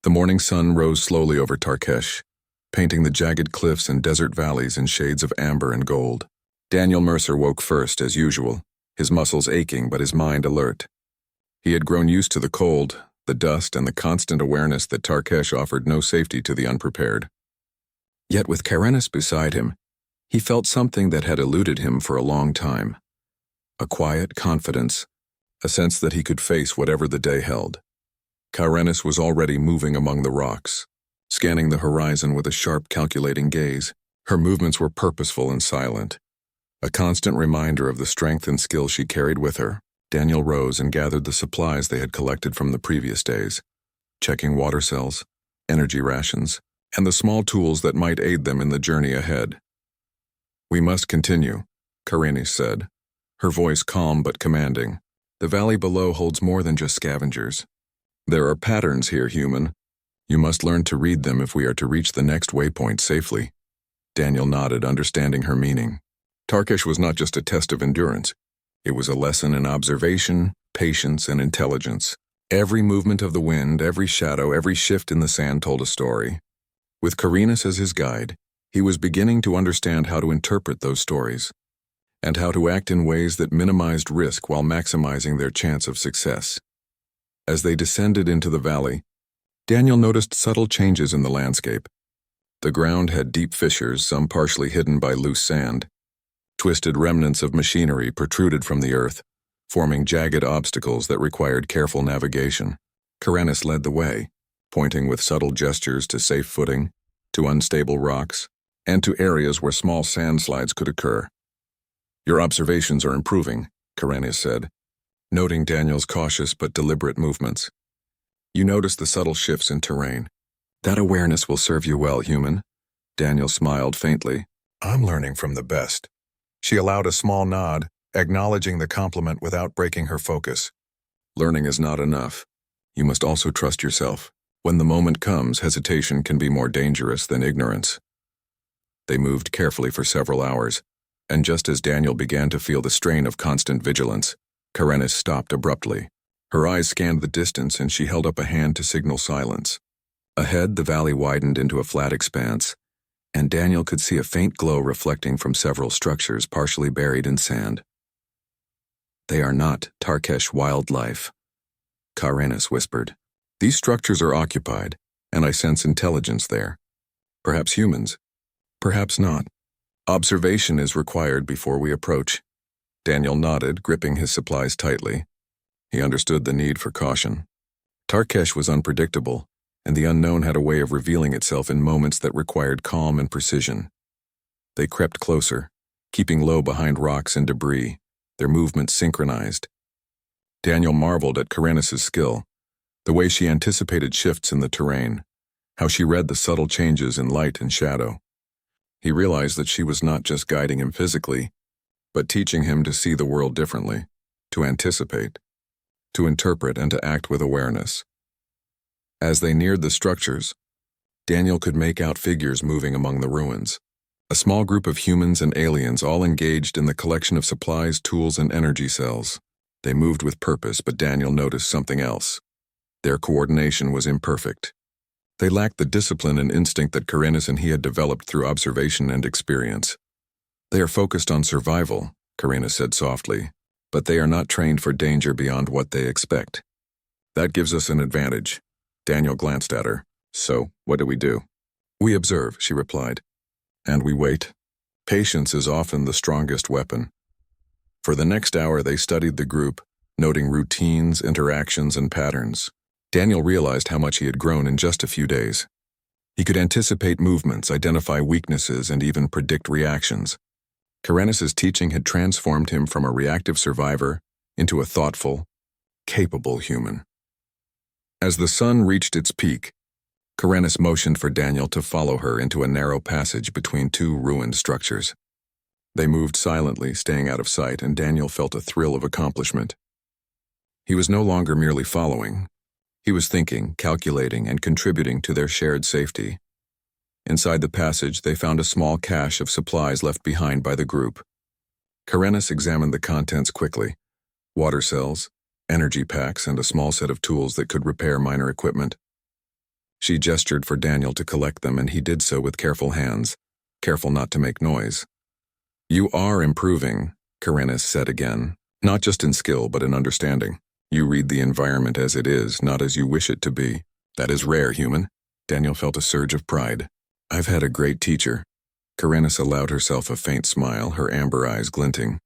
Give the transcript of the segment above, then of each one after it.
The morning sun rose slowly over Tarkesh, painting the jagged cliffs and desert valleys in shades of amber and gold. Daniel Mercer woke first, as usual, his muscles aching but his mind alert. He had grown used to the cold, the dust, and the constant awareness that Tarkesh offered no safety to the unprepared. Yet with Karenis beside him, he felt something that had eluded him for a long time. A quiet confidence, a sense that he could face whatever the day held. Karenis was already moving among the rocks, scanning the horizon with a sharp, calculating gaze. Her movements were purposeful and silent, a constant reminder of the strength and skill she carried with her. Daniel rose and gathered the supplies they had collected from the previous days, checking water cells, energy rations, and the small tools that might aid them in the journey ahead. "We must continue," Karenis said, her voice calm but commanding. "The valley below holds more than just scavengers. There are patterns here, human. You must learn to read them if we are to reach the next waypoint safely." Daniel nodded, understanding her meaning. Tarkesh was not just a test of endurance. It was a lesson in observation, patience, and intelligence. Every movement of the wind, every shadow, every shift in the sand told a story. With Karenis as his guide, he was beginning to understand how to interpret those stories, and how to act in ways that minimized risk while maximizing their chance of success. As they descended into the valley, Daniel noticed subtle changes in the landscape. The ground had deep fissures, some partially hidden by loose sand. Twisted remnants of machinery protruded from the earth, forming jagged obstacles that required careful navigation. Karenis led the way, pointing with subtle gestures to safe footing, to unstable rocks, and to areas where small sandslides could occur. "Your observations are improving," Karenis said, noting Daniel's cautious but deliberate movements. "You notice the subtle shifts in terrain. That awareness will serve you well, human." Daniel smiled faintly. "I'm learning from the best." She allowed a small nod, acknowledging the compliment without breaking her focus. "Learning is not enough. You must also trust yourself. When the moment comes, hesitation can be more dangerous than ignorance." They moved carefully for several hours, and just as Daniel began to feel the strain of constant vigilance, Karenis stopped abruptly. Her eyes scanned the distance and she held up a hand to signal silence. Ahead, the valley widened into a flat expanse, and Daniel could see a faint glow reflecting from several structures partially buried in sand. "They are not Tarkesh wildlife," Karenis whispered. "These structures are occupied, and I sense intelligence there. Perhaps humans, perhaps not. Observation is required before we approach." Daniel nodded, gripping his supplies tightly. He understood the need for caution. Tarkesh was unpredictable, and the unknown had a way of revealing itself in moments that required calm and precision. They crept closer, keeping low behind rocks and debris, their movements synchronized. Daniel marveled at Karenis' skill, the way she anticipated shifts in the terrain, how she read the subtle changes in light and shadow. He realized that she was not just guiding him physically, but teaching him to see the world differently, to anticipate, to interpret, and to act with awareness. As they neared the structures, Daniel could make out figures moving among the ruins. A small group of humans and aliens all engaged in the collection of supplies, tools, and energy cells. They moved with purpose, but Daniel noticed something else. Their coordination was imperfect. They lacked the discipline and instinct that Karenis and he had developed through observation and experience. "They are focused on survival," Karenis said softly, "but they are not trained for danger beyond what they expect. That gives us an advantage." Daniel glanced at her. "So, what do we do?" "We observe," she replied. "And we wait. Patience is often the strongest weapon." For the next hour they studied the group, noting routines, interactions, and patterns. Daniel realized how much he had grown in just a few days. He could anticipate movements, identify weaknesses, and even predict reactions. Karenis' teaching had transformed him from a reactive survivor into a thoughtful, capable human. As the sun reached its peak, Karenis motioned for Daniel to follow her into a narrow passage between two ruined structures. They moved silently, staying out of sight, and Daniel felt a thrill of accomplishment. He was no longer merely following. He was thinking, calculating, and contributing to their shared safety. Inside the passage, they found a small cache of supplies left behind by the group. Karenis examined the contents quickly: water cells, energy packs, and a small set of tools that could repair minor equipment. She gestured for Daniel to collect them, and he did so with careful hands, careful not to make noise. "You are improving," Karenis said again, "not just in skill but in understanding. You read the environment as it is, not as you wish it to be. That is rare, human." Daniel felt a surge of pride. "I've had a great teacher." Karenis allowed herself a faint smile, her amber eyes glinting.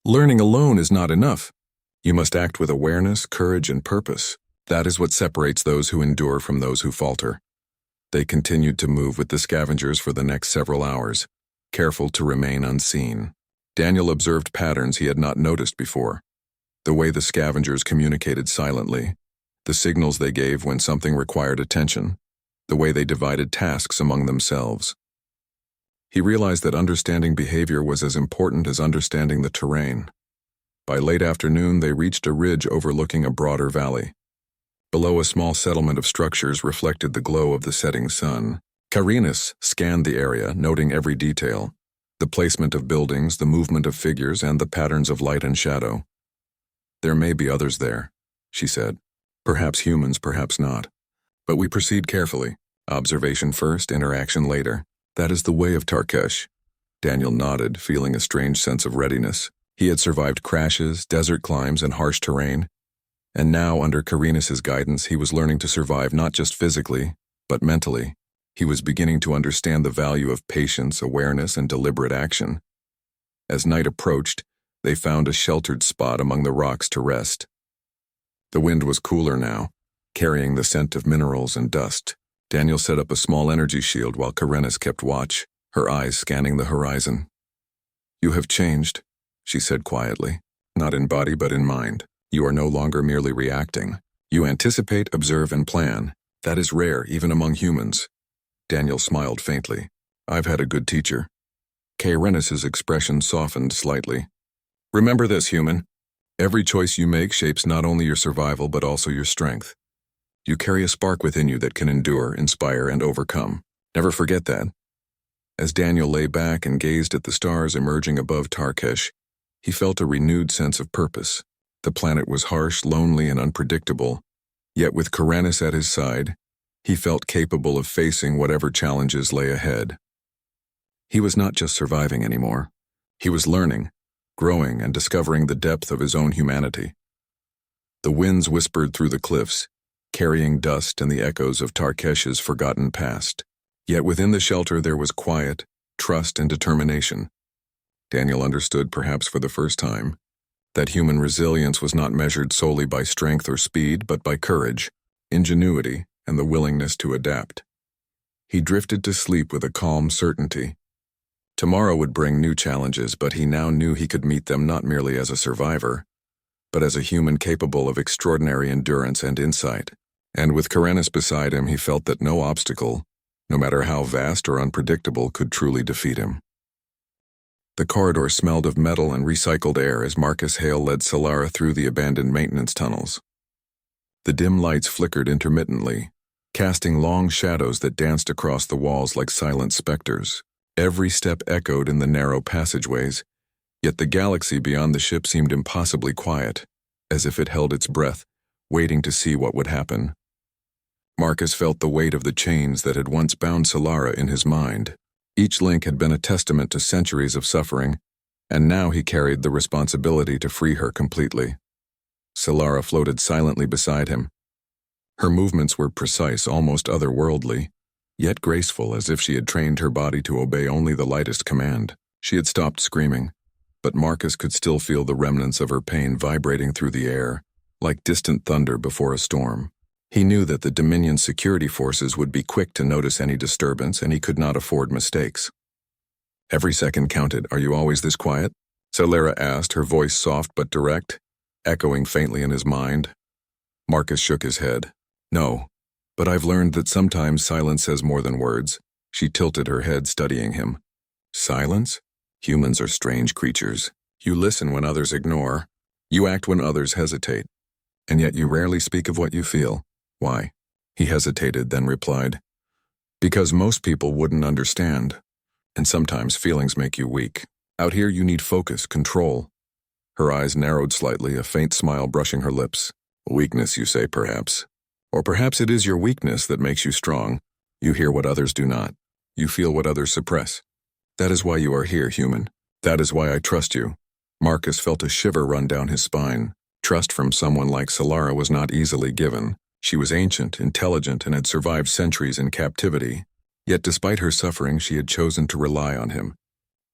"Learning alone is not enough. You must act with awareness, courage, and purpose. That is what separates those who endure from those who falter." They continued to move with the scavengers for the next several hours, careful to remain unseen. Daniel observed patterns he had not noticed before. The way the scavengers communicated silently, the signals they gave when something required attention, the way they divided tasks among themselves. He realized that understanding behavior was as important as understanding the terrain. By late afternoon, they reached a ridge overlooking a broader valley. Below, a small settlement of structures reflected the glow of the setting sun. Karenis scanned the area, noting every detail, the placement of buildings, the movement of figures, and the patterns of light and shadow. "There may be others there," she said. "Perhaps humans, perhaps not. But we proceed carefully. Observation first, interaction later. That is the way of Tarkesh." Daniel nodded, feeling a strange sense of readiness. He had survived crashes, desert climbs, and harsh terrain. And now, under Karenis' guidance, he was learning to survive not just physically, but mentally. He was beginning to understand the value of patience, awareness, and deliberate action. As night approached, they found a sheltered spot among the rocks to rest. The wind was cooler now, carrying the scent of minerals and dust. Daniel set up a small energy shield while Karenis kept watch, her eyes scanning the horizon. "You have changed," she said quietly, "not in body but in mind. You are no longer merely reacting. You anticipate, observe, and plan. That is rare, even among humans." Daniel smiled faintly. "I've had a good teacher." Karenis' expression softened slightly. "Remember this, human. Every choice you make shapes not only your survival but also your strength. You carry a spark within you that can endure, inspire, and overcome. Never forget that." As Daniel lay back and gazed at the stars emerging above Tarkesh, he felt a renewed sense of purpose. The planet was harsh, lonely, and unpredictable, yet with Karenis at his side, he felt capable of facing whatever challenges lay ahead. He was not just surviving anymore. He was learning, growing, and discovering the depth of his own humanity. The winds whispered through the cliffs, carrying dust and the echoes of Tarkesh's forgotten past. Yet within the shelter there was quiet, trust, and determination. Daniel understood, perhaps for the first time, that human resilience was not measured solely by strength or speed, but by courage, ingenuity, and the willingness to adapt. He drifted to sleep with a calm certainty. Tomorrow would bring new challenges, but he now knew he could meet them not merely as a survivor, but as a human capable of extraordinary endurance and insight. And with Karenis beside him, he felt that no obstacle, no matter how vast or unpredictable, could truly defeat him. The corridor smelled of metal and recycled air as Marcus Hale led Solara through the abandoned maintenance tunnels. The dim lights flickered intermittently, casting long shadows that danced across the walls like silent specters. Every step echoed in the narrow passageways, yet the galaxy beyond the ship seemed impossibly quiet, as if it held its breath, waiting to see what would happen. Marcus felt the weight of the chains that had once bound Solara in his mind. Each link had been a testament to centuries of suffering, and now he carried the responsibility to free her completely. Solara floated silently beside him. Her movements were precise, almost otherworldly, yet graceful, as if she had trained her body to obey only the lightest command. She had stopped screaming, but Marcus could still feel the remnants of her pain vibrating through the air, like distant thunder before a storm. He knew that the Dominion security forces would be quick to notice any disturbance, and he could not afford mistakes. Every second counted. "Are you always this quiet?" Solara asked, her voice soft but direct, echoing faintly in his mind. Marcus shook his head. "No, but I've learned that sometimes silence says more than words." She tilted her head, studying him. "Silence? Humans are strange creatures. You listen when others ignore. You act when others hesitate. And yet you rarely speak of what you feel. Why?" He hesitated, then replied, "Because most people wouldn't understand. And sometimes feelings make you weak. Out here you need focus, control." Her eyes narrowed slightly, a faint smile brushing her lips. "Weakness, you say, perhaps. Or perhaps it is your weakness that makes you strong. You hear what others do not. You feel what others suppress. That is why you are here, human. That is why I trust you. Marcus felt a shiver run down his spine. Trust from someone like Solara was not easily given. She was ancient, intelligent, and had survived centuries in captivity. Yet despite her suffering, she had chosen to rely on him.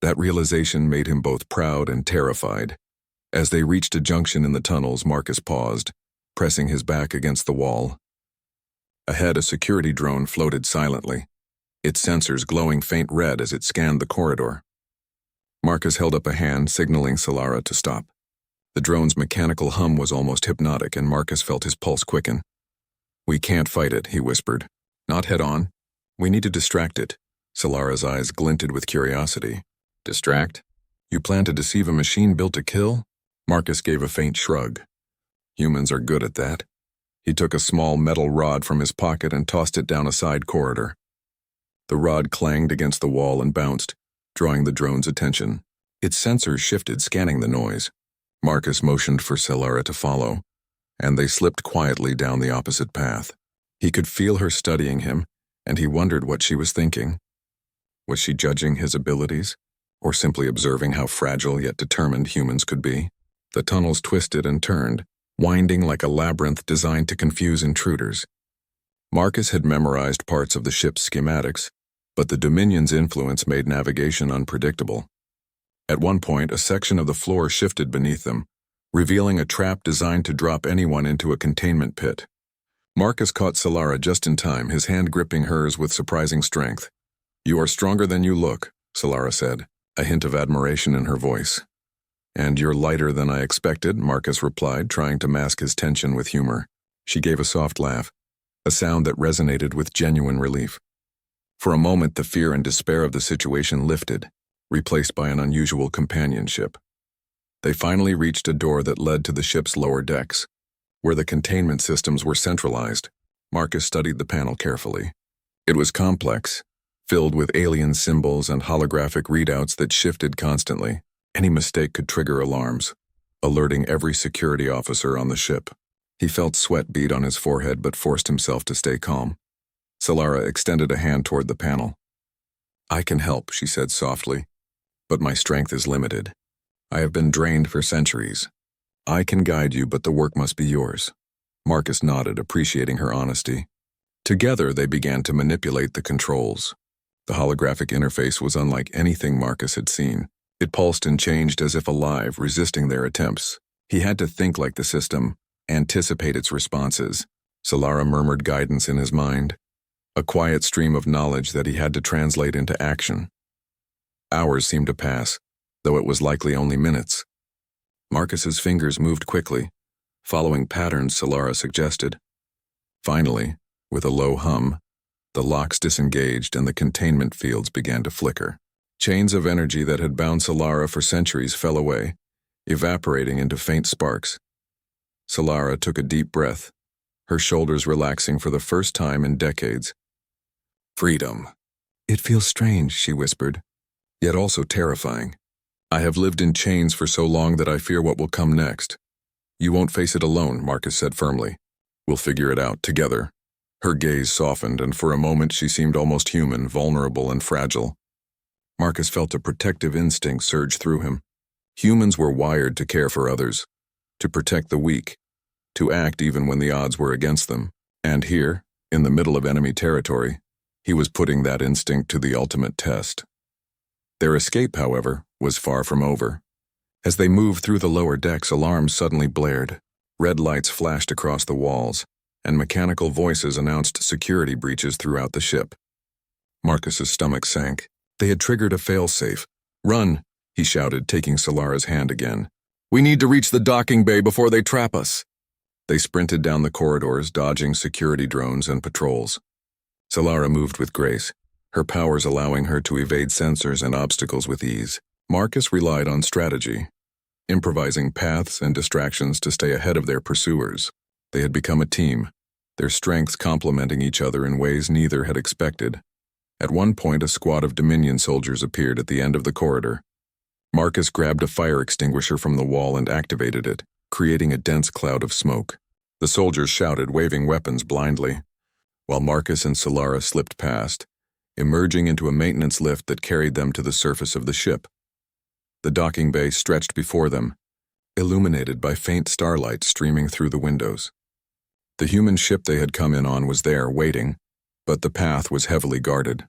That realization made him both proud and terrified. As they reached a junction in the tunnels, Marcus paused, pressing his back against the wall. Ahead, a security drone floated silently, its sensors glowing faint red as it scanned the corridor. Marcus held up a hand, signaling Solara to stop. The drone's mechanical hum was almost hypnotic, and Marcus felt his pulse quicken. "We can't fight it," he whispered. "Not head-on. We need to distract it." Solara's eyes glinted with curiosity. "Distract? You plan to deceive a machine built to kill?" Marcus gave a faint shrug. "Humans are good at that." He took a small metal rod from his pocket and tossed it down a side corridor. The rod clanged against the wall and bounced, drawing the drone's attention. Its sensors shifted, scanning the noise. Marcus motioned for Solara to follow, and they slipped quietly down the opposite path. He could feel her studying him, and he wondered what she was thinking. Was she judging his abilities, or simply observing how fragile yet determined humans could be? The tunnels twisted and turned, winding like a labyrinth designed to confuse intruders. Marcus had memorized parts of the ship's schematics, but the Dominion's influence made navigation unpredictable. At one point, a section of the floor shifted beneath them, revealing a trap designed to drop anyone into a containment pit. Marcus caught Solara just in time, his hand gripping hers with surprising strength. "You are stronger than you look," Solara said, a hint of admiration in her voice. "And you're lighter than I expected," Marcus replied, trying to mask his tension with humor. She gave a soft laugh, a sound that resonated with genuine relief. For a moment, the fear and despair of the situation lifted, replaced by an unusual companionship. They finally reached a door that led to the ship's lower decks, where the containment systems were centralized. Marcus studied the panel carefully. It was complex, filled with alien symbols and holographic readouts that shifted constantly. Any mistake could trigger alarms, alerting every security officer on the ship. He felt sweat bead on his forehead but forced himself to stay calm. Solara extended a hand toward the panel. "I can help," she said softly, "but my strength is limited. I have been drained for centuries. I can guide you, but the work must be yours." Marcus nodded, appreciating her honesty. Together, they began to manipulate the controls. The holographic interface was unlike anything Marcus had seen. It pulsed and changed as if alive, resisting their attempts. He had to think like the system, anticipate its responses. Solara murmured guidance in his mind, a quiet stream of knowledge that he had to translate into action. Hours seemed to pass, though it was likely only minutes. Marcus's fingers moved quickly, following patterns Solara suggested. Finally, with a low hum, the locks disengaged and the containment fields began to flicker. Chains of energy that had bound Solara for centuries fell away, evaporating into faint sparks. Solara took a deep breath, her shoulders relaxing for the first time in decades. "Freedom." "It feels strange," she whispered, "yet also terrifying. I have lived in chains for so long that I fear what will come next." "You won't face it alone," Marcus said firmly. "We'll figure it out together." Her gaze softened, and for a moment she seemed almost human, vulnerable and fragile. Marcus felt a protective instinct surge through him. Humans were wired to care for others, to protect the weak, to act even when the odds were against them. And here, in the middle of enemy territory, he was putting that instinct to the ultimate test. Their escape, however, was far from over. As they moved through the lower decks, alarms suddenly blared. Red lights flashed across the walls, and mechanical voices announced security breaches throughout the ship. Marcus's stomach sank. They had triggered a failsafe. "Run!" he shouted, taking Solara's hand again. "We need to reach the docking bay before they trap us." They sprinted down the corridors, dodging security drones and patrols. Solara moved with grace, her powers allowing her to evade sensors and obstacles with ease. Marcus relied on strategy, improvising paths and distractions to stay ahead of their pursuers. They had become a team, their strengths complementing each other in ways neither had expected. At one point, a squad of Dominion soldiers appeared at the end of the corridor. Marcus grabbed a fire extinguisher from the wall and activated it, creating a dense cloud of smoke. The soldiers shouted, waving weapons blindly, while Marcus and Solara slipped past, emerging into a maintenance lift that carried them to the surface of the ship. The docking bay stretched before them, illuminated by faint starlight streaming through the windows. The human ship they had come in on was there, waiting, but the path was heavily guarded.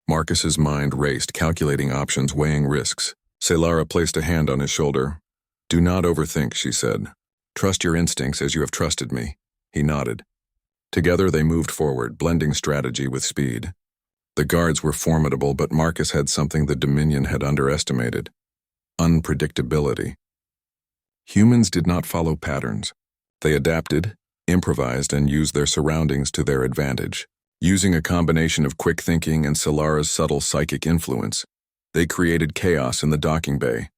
Marcus's mind raced, calculating options, weighing risks. Solara placed a hand on his shoulder. "Do not overthink," she said. "Trust your instincts as you have trusted me." He nodded. Together they moved forward, blending strategy with speed. The guards were formidable, but Marcus had something the Dominion had underestimated: unpredictability. Humans did not follow patterns. They adapted, improvised, and used their surroundings to their advantage. Using a combination of quick thinking and Solara's subtle psychic influence, they created chaos in the docking bay,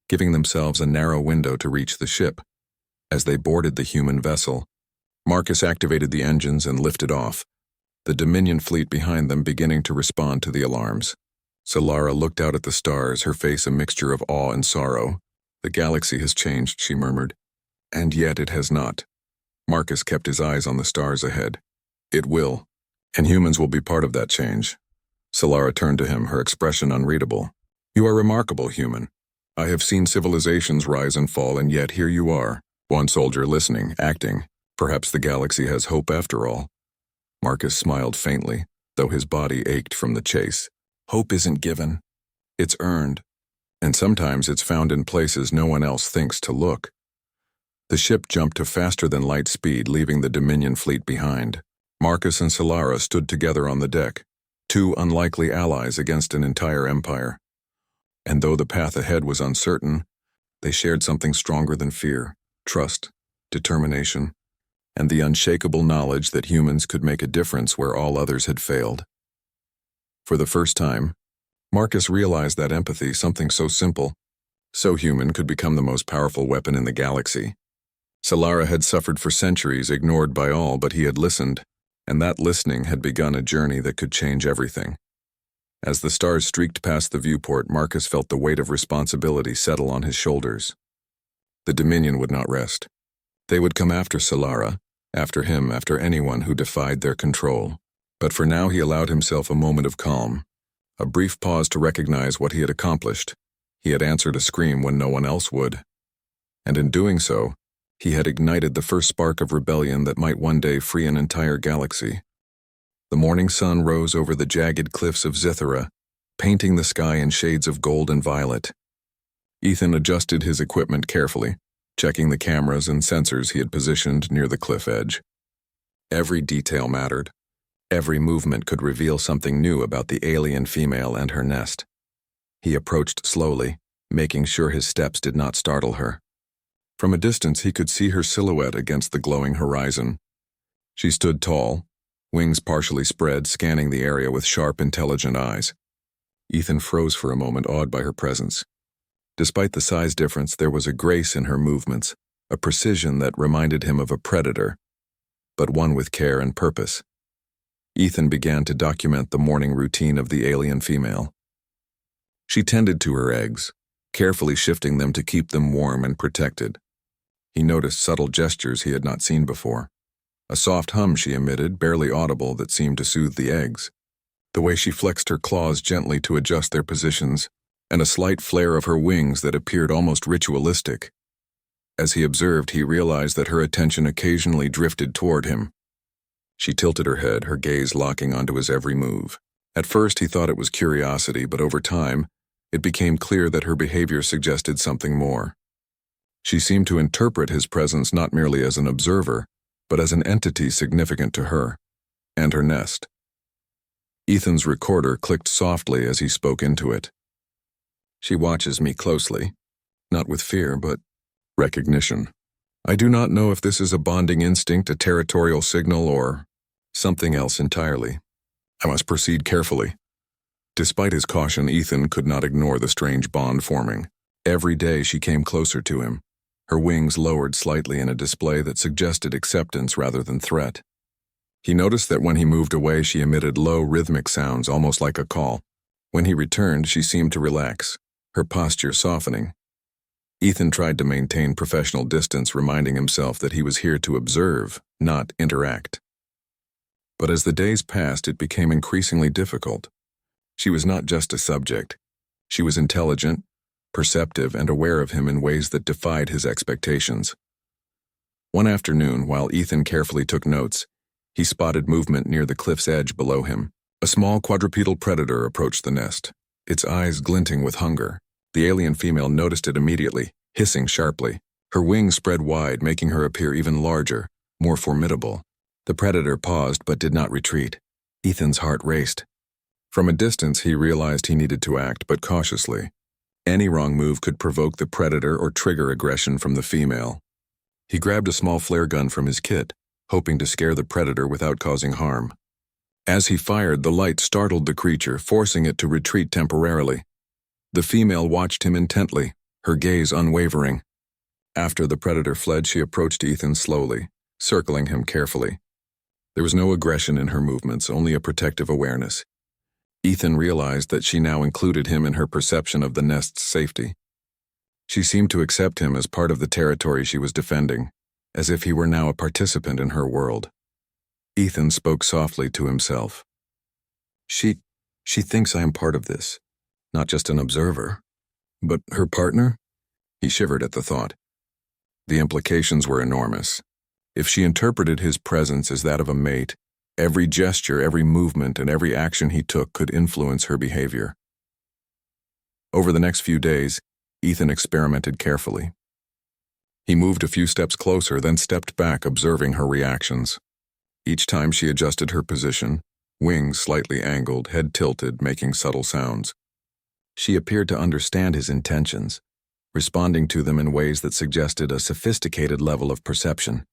giving themselves a narrow window to reach the ship. As they boarded the human vessel, Marcus activated the engines and lifted off, the Dominion fleet behind them beginning to respond to the alarms. Solara looked out at the stars, her face a mixture of awe and sorrow. "The galaxy has changed," she murmured. "And yet it has not." Marcus kept his eyes on the stars ahead. "It will, and humans will be part of that change." Solara turned to him, her expression unreadable. "You are remarkable, human. I have seen civilizations rise and fall, and yet here you are." One soldier listening, acting. "Perhaps the galaxy has hope after all." Marcus smiled faintly, though his body ached from the chase. "Hope isn't given. It's earned. And sometimes it's found in places no one else thinks to look." The ship jumped to faster-than-light speed, leaving the Dominion fleet behind. Marcus and Solara stood together on the deck, two unlikely allies against an entire empire. And though the path ahead was uncertain, they shared something stronger than fear: trust, determination, and the unshakable knowledge that humans could make a difference where all others had failed. For the first time, Marcus realized that empathy, something so simple, so human, could become the most powerful weapon in the galaxy. Solara had suffered for centuries, ignored by all, but he had listened, and that listening had begun a journey that could change everything. As the stars streaked past the viewport, Marcus felt the weight of responsibility settle on his shoulders. The Dominion would not rest. They would come after Solara, after him, after anyone who defied their control. But for now he allowed himself a moment of calm, a brief pause to recognize what he had accomplished. He had answered a scream when no one else would. And in doing so, he had ignited the first spark of rebellion that might one day free an entire galaxy. The morning sun rose over the jagged cliffs of Zithera, painting the sky in shades of gold and violet. Ethan adjusted his equipment carefully, checking the cameras and sensors he had positioned near the cliff edge. Every detail mattered. Every movement could reveal something new about the alien female and her nest. He approached slowly, making sure his steps did not startle her. From a distance he could see her silhouette against the glowing horizon. She stood tall, wings partially spread, scanning the area with sharp, intelligent eyes. Ethan froze for a moment, awed by her presence. Despite the size difference, there was a grace in her movements, a precision that reminded him of a predator, but one with care and purpose. Ethan began to document the morning routine of the alien female. She tended to her eggs, carefully shifting them to keep them warm and protected. He noticed subtle gestures he had not seen before. A soft hum she emitted, barely audible, that seemed to soothe the eggs. The way she flexed her claws gently to adjust their positions, and a slight flare of her wings that appeared almost ritualistic. As he observed, he realized that her attention occasionally drifted toward him. She tilted her head, her gaze locking onto his every move. At first he thought it was curiosity, but over time, it became clear that her behavior suggested something more. She seemed to interpret his presence not merely as an observer, but as an entity significant to her, and her nest. Ethan's recorder clicked softly as he spoke into it. She watches me closely, not with fear, but recognition. I do not know if this is a bonding instinct, a territorial signal, or something else entirely. I must proceed carefully. Despite his caution, Ethan could not ignore the strange bond forming. Every day she came closer to him, her wings lowered slightly in a display that suggested acceptance rather than threat. He noticed that when he moved away, she emitted low, rhythmic sounds, almost like a call. When he returned, she seemed to relax, her posture softening. Ethan tried to maintain professional distance, reminding himself that he was here to observe, not interact. But as the days passed, it became increasingly difficult. She was not just a subject. She was intelligent, perceptive, and aware of him in ways that defied his expectations. One afternoon, while Ethan carefully took notes, he spotted movement near the cliff's edge below him. A small quadrupedal predator approached the nest, its eyes glinting with hunger. The alien female noticed it immediately, hissing sharply. Her wings spread wide, making her appear even larger, more formidable. The predator paused but did not retreat. Ethan's heart raced. From a distance, he realized he needed to act, but cautiously. Any wrong move could provoke the predator or trigger aggression from the female. He grabbed a small flare gun from his kit, hoping to scare the predator without causing harm. As he fired, the light startled the creature, forcing it to retreat temporarily. The female watched him intently, her gaze unwavering. After the predator fled, she approached Ethan slowly, circling him carefully. There was no aggression in her movements, only a protective awareness. Ethan realized that she now included him in her perception of the nest's safety. She seemed to accept him as part of the territory she was defending, as if he were now a participant in her world. Ethan spoke softly to himself. She thinks I am part of this, not just an observer. But her partner? He shivered at the thought. The implications were enormous. If she interpreted his presence as that of a mate, every gesture, every movement, and every action he took could influence her behavior. Over the next few days, Ethan experimented carefully. He moved a few steps closer, then stepped back, observing her reactions. Each time she adjusted her position, wings slightly angled, head tilted, making subtle sounds. She appeared to understand his intentions, responding to them in ways that suggested a sophisticated level of perception.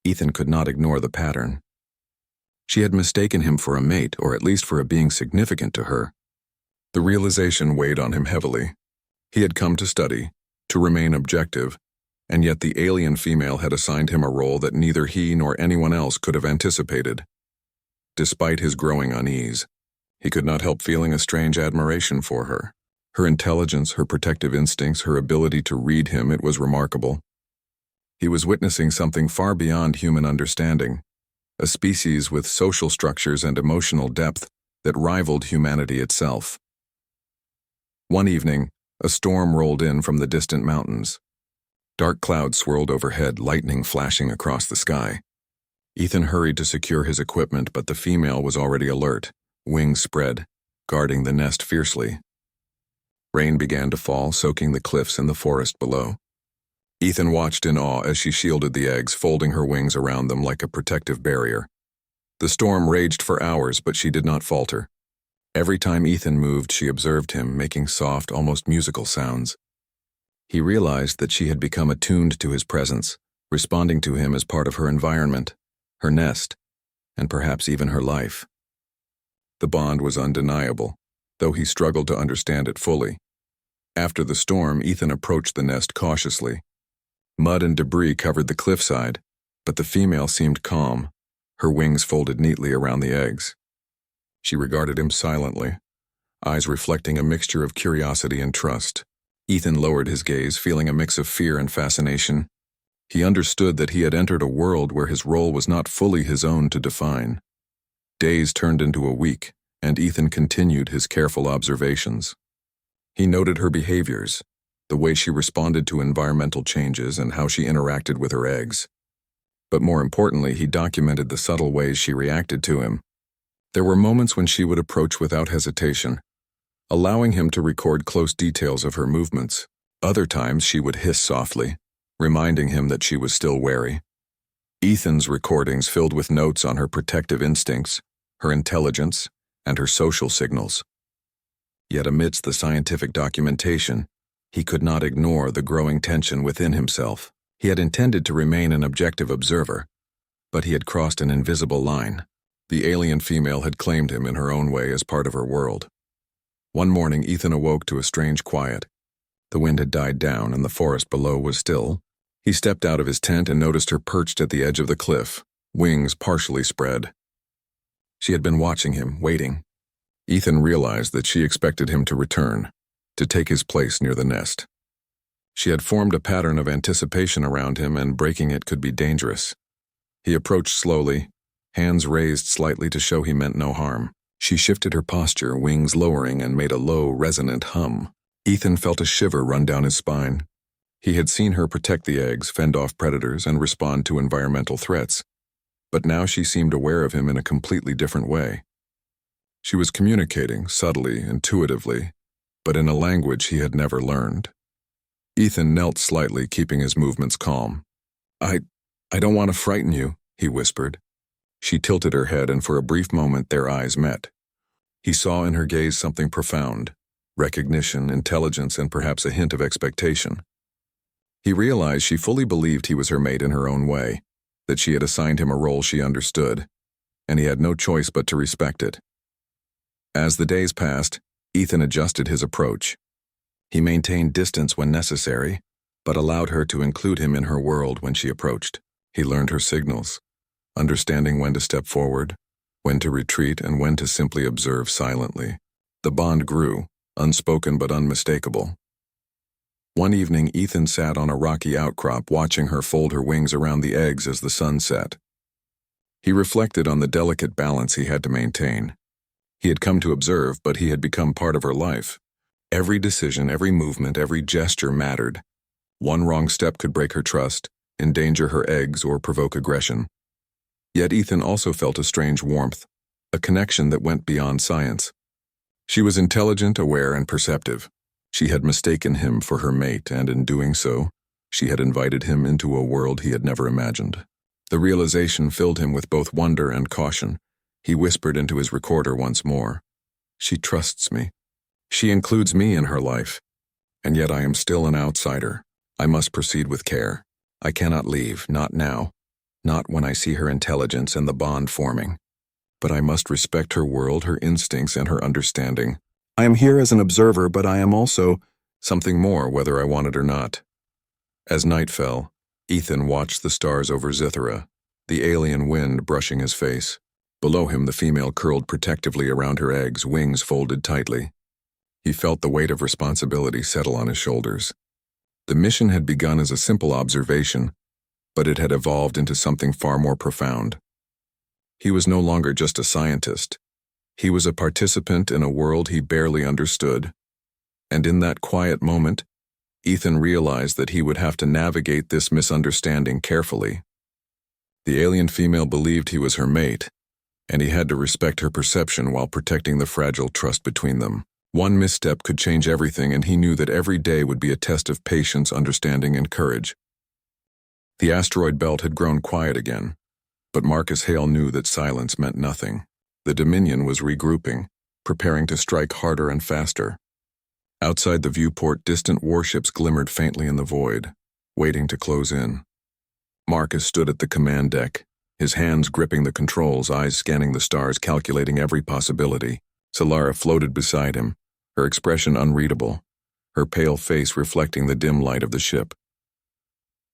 Ethan could not ignore the pattern. She had mistaken him for a mate, or at least for a being significant to her. The realization weighed on him heavily. He had come to study, to remain objective, and yet the alien female had assigned him a role that neither he nor anyone else could have anticipated. Despite his growing unease, he could not help feeling a strange admiration for her. Her intelligence, her protective instincts, her ability to read him, it was remarkable. He was witnessing something far beyond human understanding, a species with social structures and emotional depth that rivaled humanity itself. One evening, a storm rolled in from the distant mountains. Dark clouds swirled overhead, lightning flashing across the sky. Ethan hurried to secure his equipment, but the female was already alert, wings spread, guarding the nest fiercely. Rain began to fall, soaking the cliffs and the forest below. Ethan watched in awe as she shielded the eggs, folding her wings around them like a protective barrier. The storm raged for hours, but she did not falter. Every time Ethan moved, she observed him, making soft, almost musical sounds. He realized that she had become attuned to his presence, responding to him as part of her environment, her nest, and perhaps even her life. The bond was undeniable, though he struggled to understand it fully. After the storm, Ethan approached the nest cautiously. Mud and debris covered the cliffside, but the female seemed calm, her wings folded neatly around the eggs. She regarded him silently, eyes reflecting a mixture of curiosity and trust. Ethan lowered his gaze, feeling a mix of fear and fascination. He understood that he had entered a world where his role was not fully his own to define. Days turned into a week, and Ethan continued his careful observations. He noted her behaviors, the way she responded to environmental changes and how she interacted with her eggs. But more importantly, he documented the subtle ways she reacted to him. There were moments when she would approach without hesitation, allowing him to record close details of her movements. Other times she would hiss softly, reminding him that she was still wary. Ethan's recordings filled with notes on her protective instincts, her intelligence, and her social signals. Yet amidst the scientific documentation, he could not ignore the growing tension within himself. He had intended to remain an objective observer, but he had crossed an invisible line. The alien female had claimed him in her own way as part of her world. One morning, Ethan awoke to a strange quiet. The wind had died down and the forest below was still. He stepped out of his tent and noticed her perched at the edge of the cliff, wings partially spread. She had been watching him, waiting. Ethan realized that she expected him to return, to take his place near the nest. She had formed a pattern of anticipation around him, and breaking it could be dangerous. He approached slowly, hands raised slightly to show he meant no harm. She shifted her posture, wings lowering, and made a low, resonant hum. Ethan felt a shiver run down his spine. He had seen her protect the eggs, fend off predators, and respond to environmental threats. But now she seemed aware of him in a completely different way. She was communicating, subtly, intuitively, but in a language he had never learned. Ethan knelt slightly, keeping his movements calm. I don't want to frighten you," he whispered. She tilted her head, and for a brief moment their eyes met. He saw in her gaze something profound: recognition, intelligence, and perhaps a hint of expectation. He realized she fully believed he was her mate in her own way, that she had assigned him a role she understood, and he had no choice but to respect it. As the days passed, Ethan adjusted his approach. He maintained distance when necessary, but allowed her to include him in her world when she approached. He learned her signals, understanding when to step forward, when to retreat, and when to simply observe silently. The bond grew, unspoken but unmistakable. One evening, Ethan sat on a rocky outcrop, watching her fold her wings around the eggs as the sun set. He reflected on the delicate balance he had to maintain. He had come to observe, but he had become part of her life. Every decision, every movement, every gesture mattered. One wrong step could break her trust, endanger her eggs, or provoke aggression. Yet Ethan also felt a strange warmth, a connection that went beyond science. She was intelligent, aware, and perceptive. She had mistaken him for her mate, and in doing so, she had invited him into a world he had never imagined. The realization filled him with both wonder and caution. He whispered into his recorder once more. "She trusts me. She includes me in her life. And yet I am still an outsider. I must proceed with care. I cannot leave, not now. Not when I see her intelligence and the bond forming. But I must respect her world, her instincts, and her understanding. I am here as an observer, but I am also something more, whether I want it or not." As night fell, Ethan watched the stars over Zithera, the alien wind brushing his face. Below him, the female curled protectively around her eggs, wings folded tightly. He felt the weight of responsibility settle on his shoulders. The mission had begun as a simple observation, but it had evolved into something far more profound. He was no longer just a scientist. He was a participant in a world he barely understood. And in that quiet moment, Ethan realized that he would have to navigate this misunderstanding carefully. The alien female believed he was her mate, and he had to respect her perception while protecting the fragile trust between them. One misstep could change everything, and he knew that every day would be a test of patience, understanding, and courage. The asteroid belt had grown quiet again, but Marcus Hale knew that silence meant nothing. The Dominion was regrouping, preparing to strike harder and faster. Outside the viewport, distant warships glimmered faintly in the void, waiting to close in. Marcus stood at the command deck, his hands gripping the controls, eyes scanning the stars, calculating every possibility. Solara floated beside him, her expression unreadable, her pale face reflecting the dim light of the ship.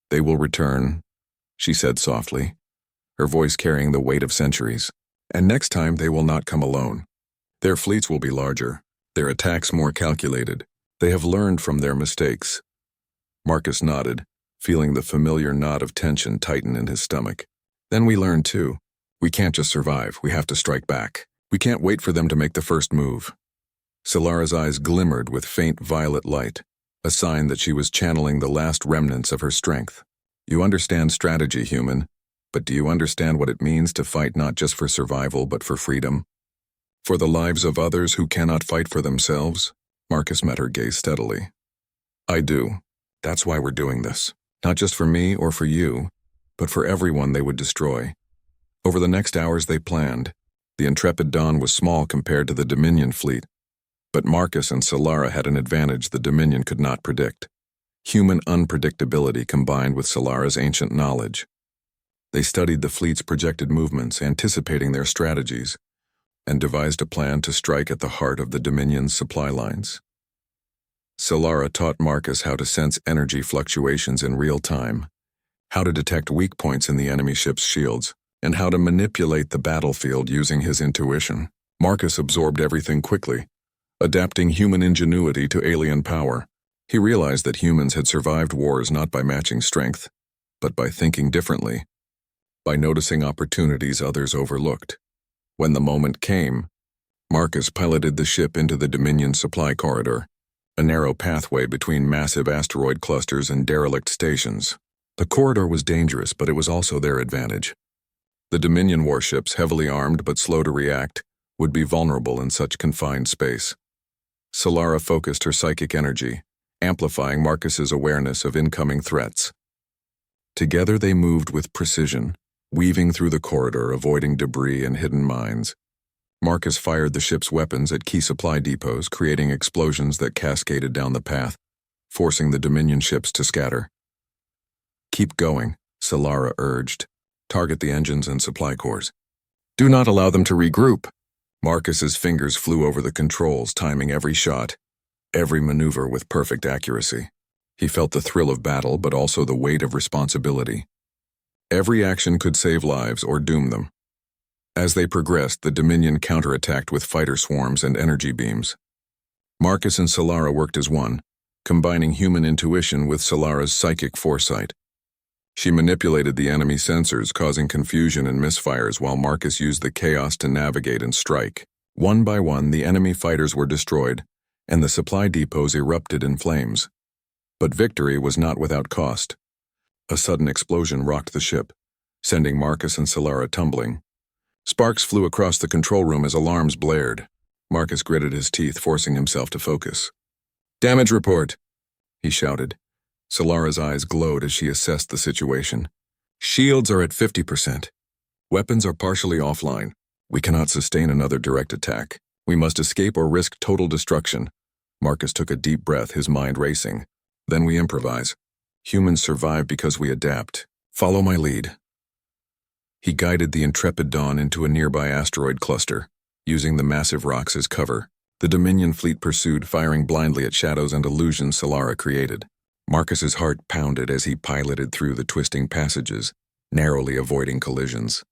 "They will return," she said softly, her voice carrying the weight of centuries. "And next time they will not come alone. Their fleets will be larger, their attacks more calculated. They have learned from their mistakes." Marcus nodded, feeling the familiar knot of tension tighten in his stomach. "Then we learn too. We can't just survive, we have to strike back. We can't wait for them to make the first move." Solara's eyes glimmered with faint violet light, a sign that she was channeling the last remnants of her strength. "You understand strategy, human, but do you understand what it means to fight not just for survival but for freedom? For the lives of others who cannot fight for themselves?" Marcus met her gaze steadily. "I do. That's why we're doing this. Not just for me or for you, but for everyone they would destroy." Over the next hours they planned. The intrepid Dawn was small compared to the Dominion fleet, but Marcus and Solara had an advantage the Dominion could not predict. Human unpredictability combined with Solara's ancient knowledge. They studied the fleet's projected movements, anticipating their strategies, and devised a plan to strike at the heart of the Dominion's supply lines. Solara taught Marcus how to sense energy fluctuations in real time, how to detect weak points in the enemy ship's shields, and how to manipulate the battlefield using his intuition. Marcus absorbed everything quickly, adapting human ingenuity to alien power. He realized that humans had survived wars not by matching strength, but by thinking differently, by noticing opportunities others overlooked. When the moment came, Marcus piloted the ship into the Dominion supply corridor, a narrow pathway between massive asteroid clusters and derelict stations. The corridor was dangerous, but it was also their advantage. The Dominion warships, heavily armed but slow to react, would be vulnerable in such confined space. Solara focused her psychic energy, amplifying Marcus's awareness of incoming threats. Together they moved with precision, weaving through the corridor, avoiding debris and hidden mines. Marcus fired the ship's weapons at key supply depots, creating explosions that cascaded down the path, forcing the Dominion ships to scatter. "Keep going," Solara urged. "Target the engines and supply cores. Do not allow them to regroup." Marcus's fingers flew over the controls, timing every shot, every maneuver with perfect accuracy. He felt the thrill of battle, but also the weight of responsibility. Every action could save lives or doom them. As they progressed, the Dominion counterattacked with fighter swarms and energy beams. Marcus and Solara worked as one, combining human intuition with Solara's psychic foresight. She manipulated the enemy sensors, causing confusion and misfires, while Marcus used the chaos to navigate and strike. One by one, the enemy fighters were destroyed, and the supply depots erupted in flames. But victory was not without cost. A sudden explosion rocked the ship, sending Marcus and Solara tumbling. Sparks flew across the control room as alarms blared. Marcus gritted his teeth, forcing himself to focus. "Damage report," he shouted. Solara's eyes glowed as she assessed the situation. "Shields are at 50%. Weapons are partially offline. We cannot sustain another direct attack. We must escape or risk total destruction." Marcus took a deep breath, his mind racing. "Then we improvise. Humans survive because we adapt. Follow my lead." He guided the intrepid Dawn into a nearby asteroid cluster, using the massive rocks as cover. The Dominion fleet pursued, firing blindly at shadows and illusions Solara created. Marcus's heart pounded as he piloted through the twisting passages, narrowly avoiding collisions.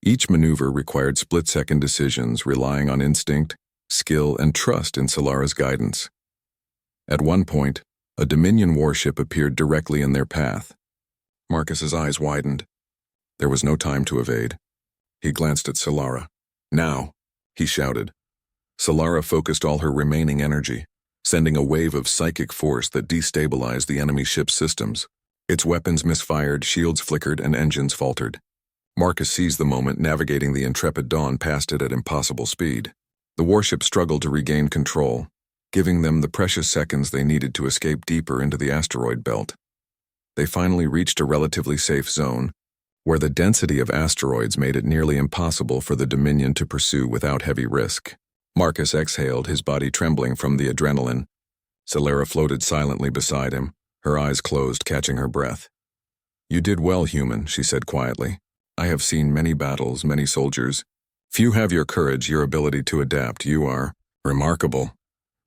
Each maneuver required split-second decisions, relying on instinct, skill, and trust in Solara's guidance. At one point, a Dominion warship appeared directly in their path. Marcus's eyes widened. There was no time to evade. He glanced at Solara. "Now," he shouted. Solara focused all her remaining energy, sending a wave of psychic force that destabilized the enemy ship's systems. Its weapons misfired, shields flickered, and engines faltered. Marcus seized the moment, navigating the intrepid Dawn past it at impossible speed. The warship struggled to regain control, giving them the precious seconds they needed to escape deeper into the asteroid belt. They finally reached a relatively safe zone, where the density of asteroids made it nearly impossible for the Dominion to pursue without heavy risk. Marcus exhaled, his body trembling from the adrenaline. Solara floated silently beside him, her eyes closed, catching her breath. "You did well, human," she said quietly. "I have seen many battles, many soldiers. Few have your courage, your ability to adapt. You are remarkable."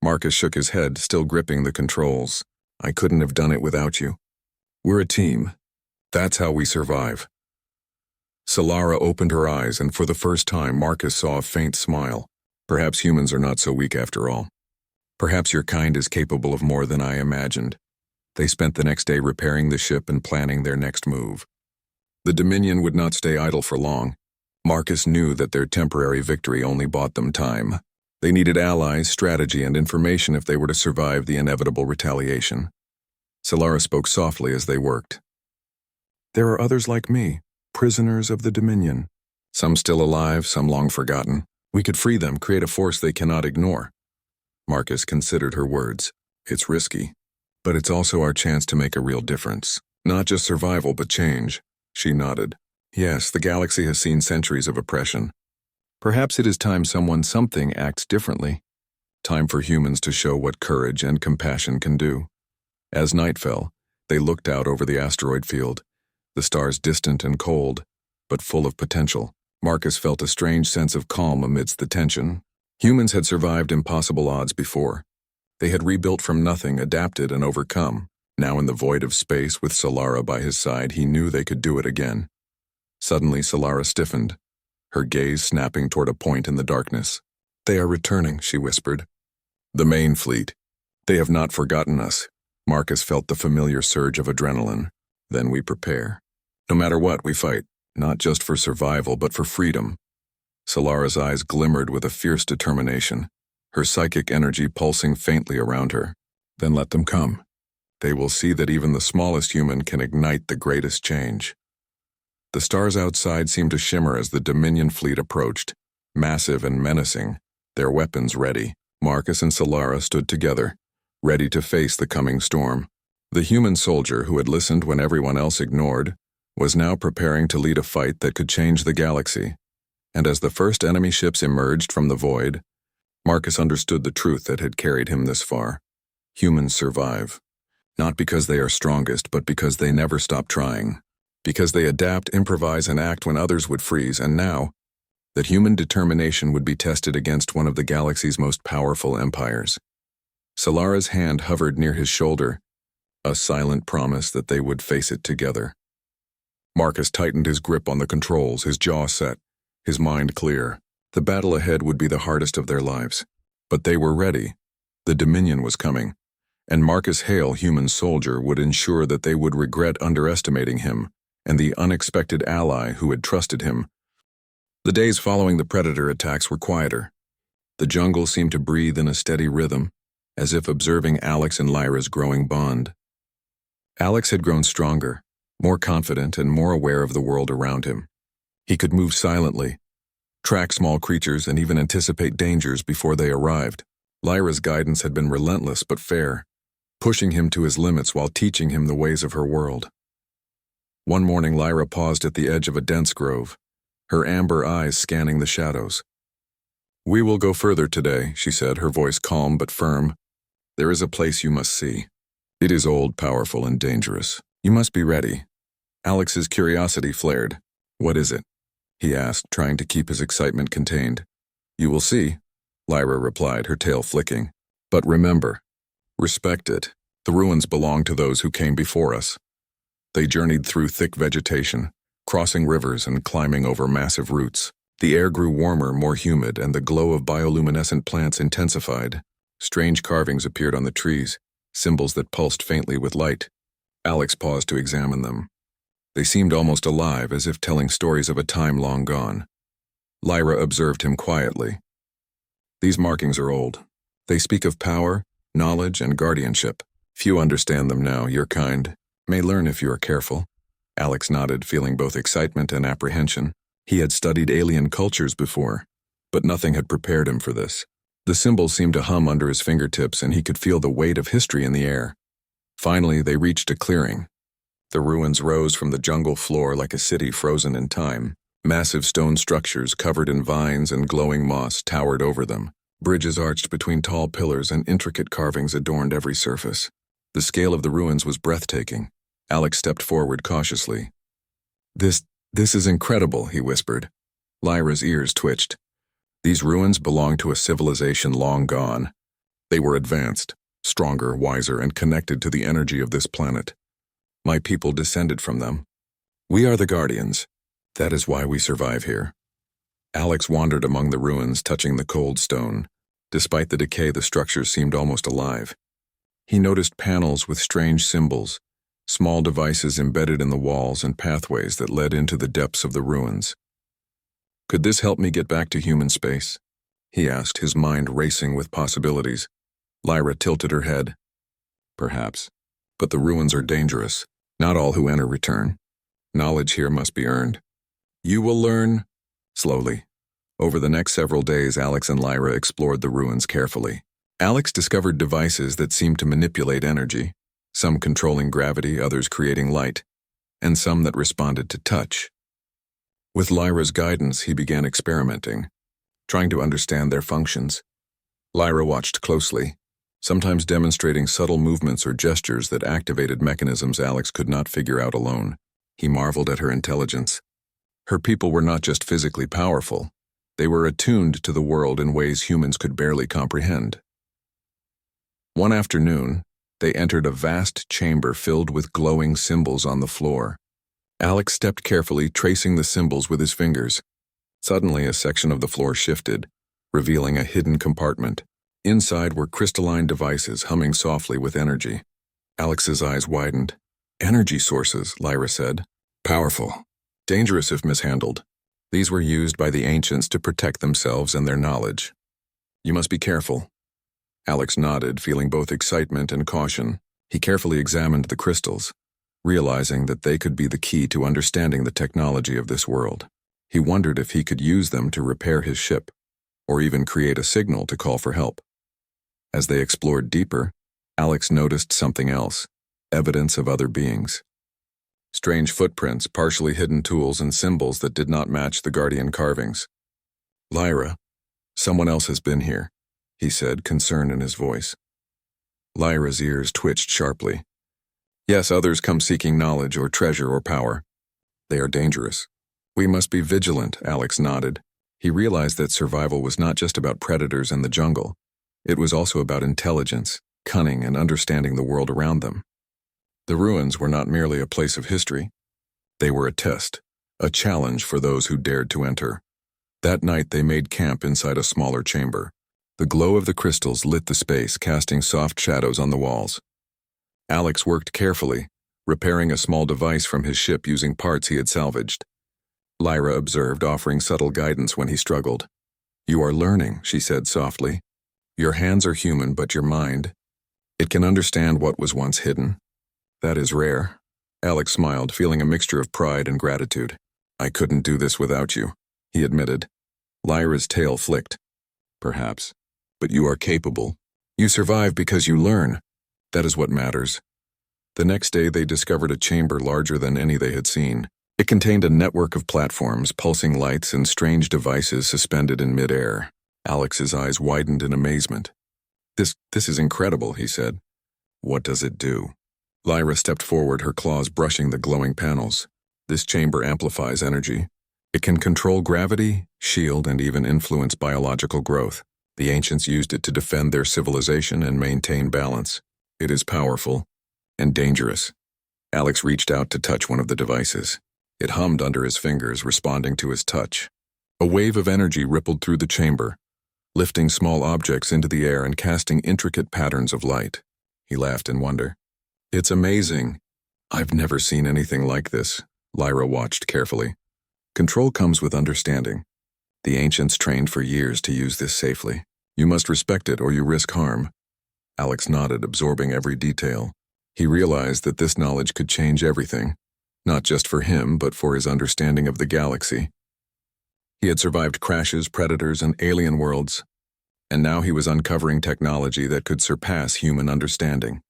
Marcus shook his head, still gripping the controls. "I couldn't have done it without you. We're a team. That's how we survive." Solara opened her eyes, and for the first time Marcus saw a faint smile. "Perhaps humans are not so weak after all. Perhaps your kind is capable of more than I imagined." They spent the next day repairing the ship and planning their next move. The Dominion would not stay idle for long. Marcus knew that their temporary victory only bought them time. They needed allies, strategy, and information if they were to survive the inevitable retaliation. Solara spoke softly as they worked. "There are others like me, prisoners of the Dominion. Some still alive, some long forgotten. We could free them, create a force they cannot ignore." Marcus considered her words. "It's risky, but it's also our chance to make a real difference. Not just survival, but change." She nodded. "Yes, the galaxy has seen centuries of oppression. Perhaps it is time something acts differently. Time for humans to show what courage and compassion can do." As night fell, they looked out over the asteroid field, the stars distant and cold, but full of potential. Marcus felt a strange sense of calm amidst the tension. Humans had survived impossible odds before. They had rebuilt from nothing, adapted, and overcome. Now in the void of space with Solara by his side, he knew they could do it again. Suddenly Solara stiffened, her gaze snapping toward a point in the darkness. "They are returning," she whispered. "The main fleet. They have not forgotten us." Marcus felt the familiar surge of adrenaline. Then we prepare. No matter what, we fight, not just for survival, but for freedom. Solara's eyes glimmered with a fierce determination, her psychic energy pulsing faintly around her. Then let them come. They will see that even the smallest human can ignite the greatest change. The stars outside seemed to shimmer as the Dominion fleet approached, massive and menacing, their weapons ready. Marcus and Solara stood together, ready to face the coming storm. The human soldier who had listened when everyone else ignored was now preparing to lead a fight that could change the galaxy. And as the first enemy ships emerged from the void, Marcus understood the truth that had carried him this far. Humans survive, not because they are strongest, but because they never stop trying. Because they adapt, improvise, and act when others would freeze, and now, that human determination would be tested against one of the galaxy's most powerful empires. Solara's hand hovered near his shoulder, a silent promise that they would face it together. Marcus tightened his grip on the controls, his jaw set, his mind clear. The battle ahead would be the hardest of their lives. But they were ready. The Dominion was coming, and Marcus Hale, human soldier, would ensure that they would regret underestimating him and the unexpected ally who had trusted him. The days following the Predator attacks were quieter. The jungle seemed to breathe in a steady rhythm, as if observing Alex and Lyra's growing bond. Alex had grown stronger, more confident, and more aware of the world around him. He could move silently, track small creatures, and even anticipate dangers before they arrived. Lyra's guidance had been relentless but fair, pushing him to his limits while teaching him the ways of her world. One morning, Lyra paused at the edge of a dense grove, her amber eyes scanning the shadows. "We will go further today," she said, her voice calm but firm. "There is a place you must see. It is old, powerful, and dangerous. You must be ready." Alex's curiosity flared. "What is it?" he asked, trying to keep his excitement contained. "You will see," Lyra replied, her tail flicking. "But remember, respect it. The ruins belong to those who came before us." They journeyed through thick vegetation, crossing rivers and climbing over massive roots. The air grew warmer, more humid, and the glow of bioluminescent plants intensified. Strange carvings appeared on the trees, symbols that pulsed faintly with light. Alex paused to examine them. They seemed almost alive, as if telling stories of a time long gone. Lyra observed him quietly. "These markings are old. They speak of power, knowledge, and guardianship. Few understand them now. Your kind may learn if you are careful." Alex nodded, feeling both excitement and apprehension. He had studied alien cultures before, but nothing had prepared him for this. The symbols seemed to hum under his fingertips, and he could feel the weight of history in the air. Finally, they reached a clearing. The ruins rose from the jungle floor like a city frozen in time. Massive stone structures covered in vines and glowing moss towered over them. Bridges arched between tall pillars, and intricate carvings adorned every surface. The scale of the ruins was breathtaking. Alex stepped forward cautiously. This is incredible," he whispered. Lyra's ears twitched. These ruins belonged to a civilization long gone. They were advanced, stronger, wiser, and connected to the energy of this planet. My people descended from them. We are the Guardians. That is why we survive here. Alex wandered among the ruins, touching the cold stone. Despite the decay, the structures seemed almost alive. He noticed panels with strange symbols, small devices embedded in the walls, and pathways that led into the depths of the ruins. "Could this help me get back to human space?" he asked, his mind racing with possibilities. Lyra tilted her head. "Perhaps. But the ruins are dangerous. Not all who enter return. Knowledge here must be earned. You will learn." Slowly. Over the next several days, Alex and Lyra explored the ruins carefully. Alex discovered devices that seemed to manipulate energy, some controlling gravity, others creating light, and some that responded to touch. With Lyra's guidance, he began experimenting, trying to understand their functions. Lyra watched closely, sometimes demonstrating subtle movements or gestures that activated mechanisms Alex could not figure out alone. He marveled at her intelligence. Her people were not just physically powerful, they were attuned to the world in ways humans could barely comprehend. One afternoon, they entered a vast chamber filled with glowing symbols on the floor. Alex stepped carefully, tracing the symbols with his fingers. Suddenly, a section of the floor shifted, revealing a hidden compartment. Inside were crystalline devices humming softly with energy. Alex's eyes widened. Energy sources, Lyra said. Powerful. Dangerous if mishandled. These were used by the ancients to protect themselves and their knowledge. You must be careful. Alex nodded, feeling both excitement and caution. He carefully examined the crystals, realizing that they could be the key to understanding the technology of this world. He wondered if he could use them to repair his ship, or even create a signal to call for help. As they explored deeper, Alex noticed something else, evidence of other beings. Strange footprints, partially hidden tools, and symbols that did not match the Guardian carvings. Lyra, someone else has been here, he said, concern in his voice. Lyra's ears twitched sharply. Yes, others come seeking knowledge or treasure or power. They are dangerous. We must be vigilant, Alex nodded. He realized that survival was not just about predators and the jungle. It was also about intelligence, cunning, and understanding the world around them. The ruins were not merely a place of history. They were a test, a challenge for those who dared to enter. That night they made camp inside a smaller chamber. The glow of the crystals lit the space, casting soft shadows on the walls. Alex worked carefully, repairing a small device from his ship using parts he had salvaged. Lyra observed, offering subtle guidance when he struggled. You are learning, she said softly. Your hands are human, but your mind, it can understand what was once hidden. That is rare. Alex smiled, feeling a mixture of pride and gratitude. I couldn't do this without you, he admitted. Lyra's tail flicked. Perhaps. But you are capable. You survive because you learn. That is what matters. The next day they discovered a chamber larger than any they had seen. It contained a network of platforms, pulsing lights, and strange devices suspended in mid-air. Alex's eyes widened in amazement. This is incredible, he said. What does it do? Lyra stepped forward, her claws brushing the glowing panels. This chamber amplifies energy. It can control gravity, shield, and even influence biological growth. The ancients used it to defend their civilization and maintain balance. It is powerful and dangerous. Alex reached out to touch one of the devices. It hummed under his fingers, responding to his touch. A wave of energy rippled through the chamber, lifting small objects into the air and casting intricate patterns of light. He laughed in wonder. It's amazing. I've never seen anything like this. Lyra watched carefully. Control comes with understanding. The ancients trained for years to use this safely. You must respect it or you risk harm. Alex nodded, absorbing every detail. He realized that this knowledge could change everything, not just for him, but for his understanding of the galaxy. He had survived crashes, predators, and alien worlds, and now he was uncovering technology that could surpass human understanding.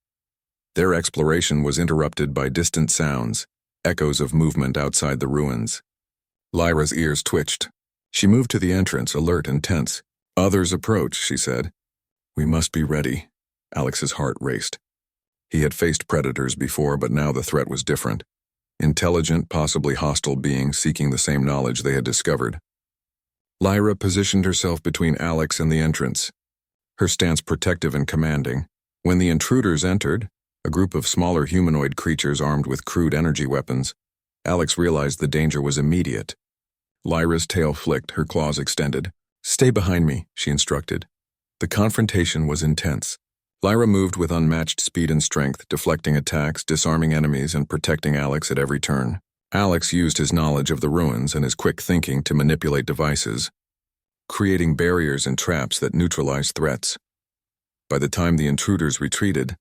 Their exploration was interrupted by distant sounds, echoes of movement outside the ruins. Lyra's ears twitched. She moved to the entrance, alert and tense. Others approach, she said. We must be ready. Alex's heart raced. He had faced predators before, but now the threat was different. Intelligent, possibly hostile beings seeking the same knowledge they had discovered. Lyra positioned herself between Alex and the entrance, her stance protective and commanding. When the intruders entered, a group of smaller humanoid creatures armed with crude energy weapons, Alex realized the danger was immediate. Lyra's tail flicked, her claws extended. Stay behind me, she instructed. The confrontation was intense. Lyra moved with unmatched speed and strength, deflecting attacks, disarming enemies, and protecting Alex at every turn. Alex used his knowledge of the ruins and his quick thinking to manipulate devices, creating barriers and traps that neutralized threats. By the time the intruders retreated,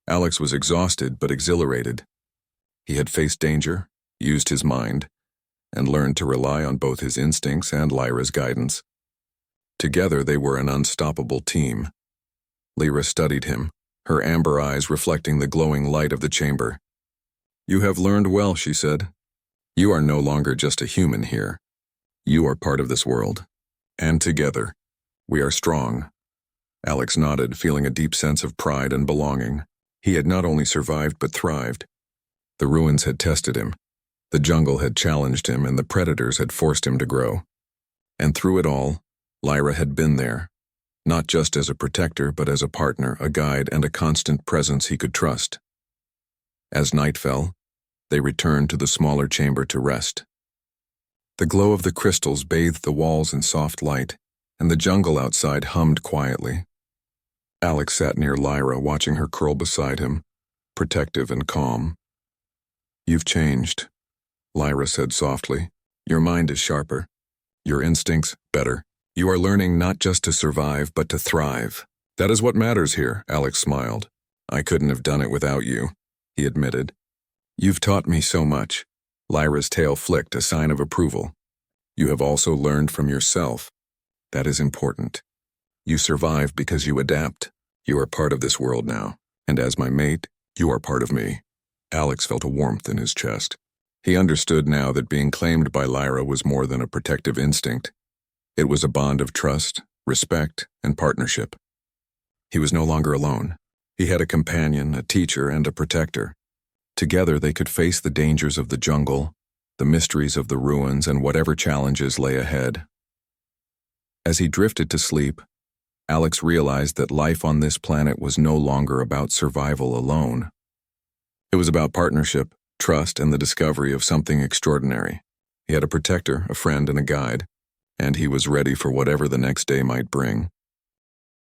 Alex was exhausted but exhilarated. He had faced danger, used his mind, and learned to rely on both his instincts and Lyra's guidance. Together they were an unstoppable team. Lyra studied him, her amber eyes reflecting the glowing light of the chamber. You have learned well, she said. You are no longer just a human here. You are part of this world. And together, we are strong. Alex nodded, feeling a deep sense of pride and belonging. He had not only survived but thrived. The ruins had tested him. The jungle had challenged him, and the predators had forced him to grow. And through it all, Lyra had been there, not just as a protector, but as a partner, a guide, and a constant presence he could trust. As night fell, they returned to the smaller chamber to rest. The glow of the crystals bathed the walls in soft light, and the jungle outside hummed quietly. Alex sat near Lyra, watching her curl beside him, protective and calm. "You've changed," Lyra said softly. "Your mind is sharper. Your instincts better. You are learning not just to survive, but to thrive. That is what matters here," Alex smiled. "I couldn't have done it without you," he admitted. "You've taught me so much." Lyra's tail flicked, a sign of approval. "You have also learned from yourself. That is important. You survive because you adapt. You are part of this world now, and as my mate, you are part of me." Alex felt a warmth in his chest. He understood now that being claimed by Lyra was more than a protective instinct. It was a bond of trust, respect, and partnership. He was no longer alone. He had a companion, a teacher, and a protector. Together they could face the dangers of the jungle, the mysteries of the ruins, and whatever challenges lay ahead. As he drifted to sleep, Alex realized that life on this planet was no longer about survival alone. It was about partnership, trust, and the discovery of something extraordinary. He had a protector, a friend, and a guide, and he was ready for whatever the next day might bring.